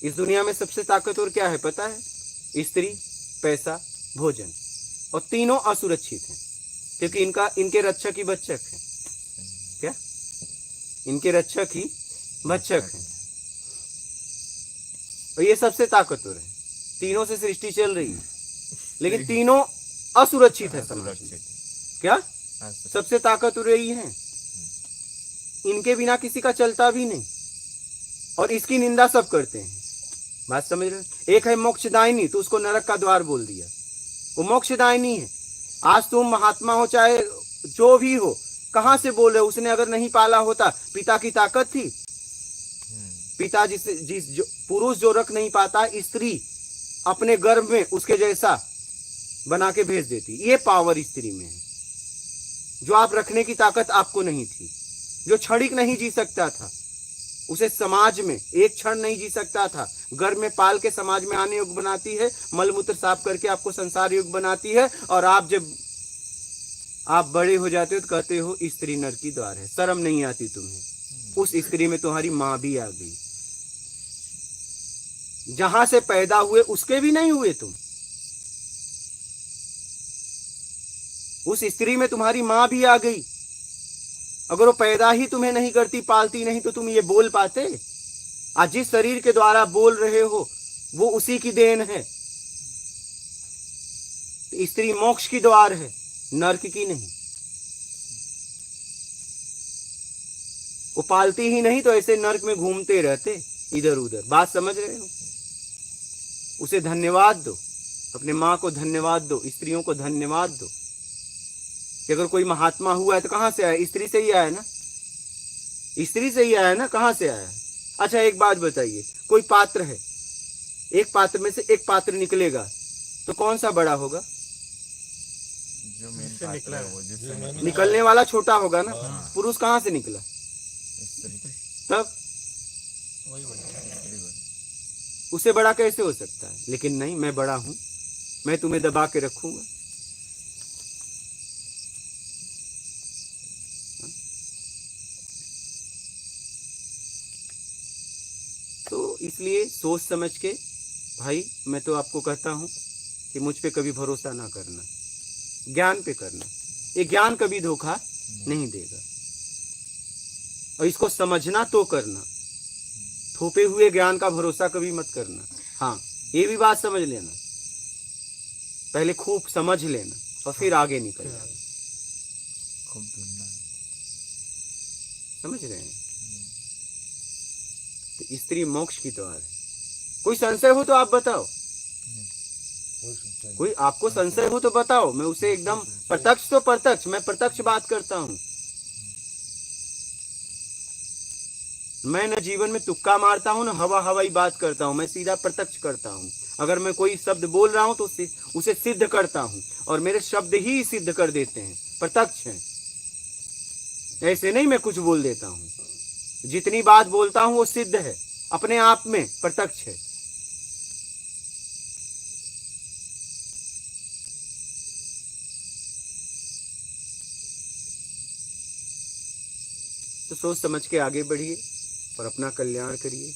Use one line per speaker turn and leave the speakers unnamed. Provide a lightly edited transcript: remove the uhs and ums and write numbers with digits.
इस दुनिया में सबसे ताकतवर क्या है पता है? स्त्री, पैसा, भोजन। और तीनों असुरक्षित हैं क्योंकि इनके रक्षक ही भक्षक हैं। क्या? इनके रक्षक ही भक्षक हैं। और ये सबसे ताकतवर है। तीनों से सृष्टि चल रही है, लेकिन तीनों असुरक्षित है समाज में। क्या? सबसे ताकतवर यही है। इनके बिना किसी का चलता भी नहीं, और इसकी निंदा सब करते हैं। बात समझ रहे? एक है मोक्षदायिनी, तो उसको नरक का द्वार बोल दिया। वो मोक्षदायिनी है। आज तुम महात्मा हो चाहे जो भी हो, कहां से बोल रहे हो? उसने अगर नहीं पाला होता, पिता की ताकत थी। पिता जिस पुरुष जो रख नहीं पाता, स्त्री अपने गर्भ में उसके जैसा बना के भेज देती। ये पावर स्त्री में है, जो आप रखने की ताकत आपको नहीं थी। जो क्षणिक नहीं जी सकता था, उसे समाज में एक क्षण नहीं जी सकता था, गर्भ में पाल के समाज में आने योग्य बनाती है, मलमूत्र साफ करके आपको संसार योग्य बनाती है। और आप जब आप बड़े हो जाते हो तो कहते हो स्त्री नर की द्वार है। शर्म नहीं आती तुम्हें? उस स्त्री में तुम्हारी माँ भी आ गई। जहां से पैदा हुए उसके भी नहीं हुए तुम। उस स्त्री में तुम्हारी माँ भी आ गई। अगर वो पैदा ही तुम्हें नहीं करती, पालती नहीं, तो तुम ये बोल पाते? आज जिस शरीर के द्वारा बोल रहे हो वो उसी की देन है। स्त्री मोक्ष की द्वार है, नरक की नहीं। वो पालती ही नहीं तो ऐसे नरक में घूमते रहते इधर उधर। बात समझ रहे हो? उसे धन्यवाद दो, अपने माँ को धन्यवाद दो, स्त्रियों को धन्यवाद दो कि अगर कोई महात्मा हुआ है तो कहां से आया? स्त्री से ही आया ना। स्त्री से ही आया ना, कहां से आया? अच्छा एक बात बताइए, कोई पात्र है, एक पात्र में से एक पात्र निकलेगा तो कौन सा बड़ा होगा?
जो मेन निकला है वो, जिससे
निकलने वाला छोटा होगा ना। पुरुष कहां से निकला? तब उसे बड़ा कैसे हो सकता है? लेकिन नहीं, मैं बड़ा हूं, मैं तुम्हें दबा के रखूंगा। तो इसलिए सोच समझ के भाई, मैं तो आपको कहता हूं कि मुझ पे कभी भरोसा ना करना, ज्ञान पे करना। ये ज्ञान कभी धोखा नहीं देगा, और इसको समझना तो करना। थोपे हुए ज्ञान का भरोसा कभी मत करना। हाँ, ये भी बात समझ लेना, पहले खूब समझ लेना और फिर आगे निकल जाना।
खूब ढूंढना।
समझ रहे हैं? तो स्त्री मोक्ष की द्वार है। कोई संशय हो तो आप बताओ। कोई आपको संशय हो तो बताओ, मैं उसे एकदम प्रत्यक्ष तो प्रत्यक्ष, मैं प्रत्यक्ष बात करता हूं। मैं न जीवन में तुक्का मारता हूं, न हवा हवाई बात करता हूं, मैं सीधा प्रत्यक्ष करता हूं। अगर मैं कोई शब्द बोल रहा हूं तो उसे सिद्ध करता हूं, और मेरे शब्द ही सिद्ध कर देते हैं, प्रत्यक्ष हैं। ऐसे नहीं मैं कुछ बोल देता हूं। जितनी बात बोलता हूं वो सिद्ध है, अपने आप में प्रत्यक्ष है। तो सोच समझ के आगे बढ़िए और अपना कल्याण करिए।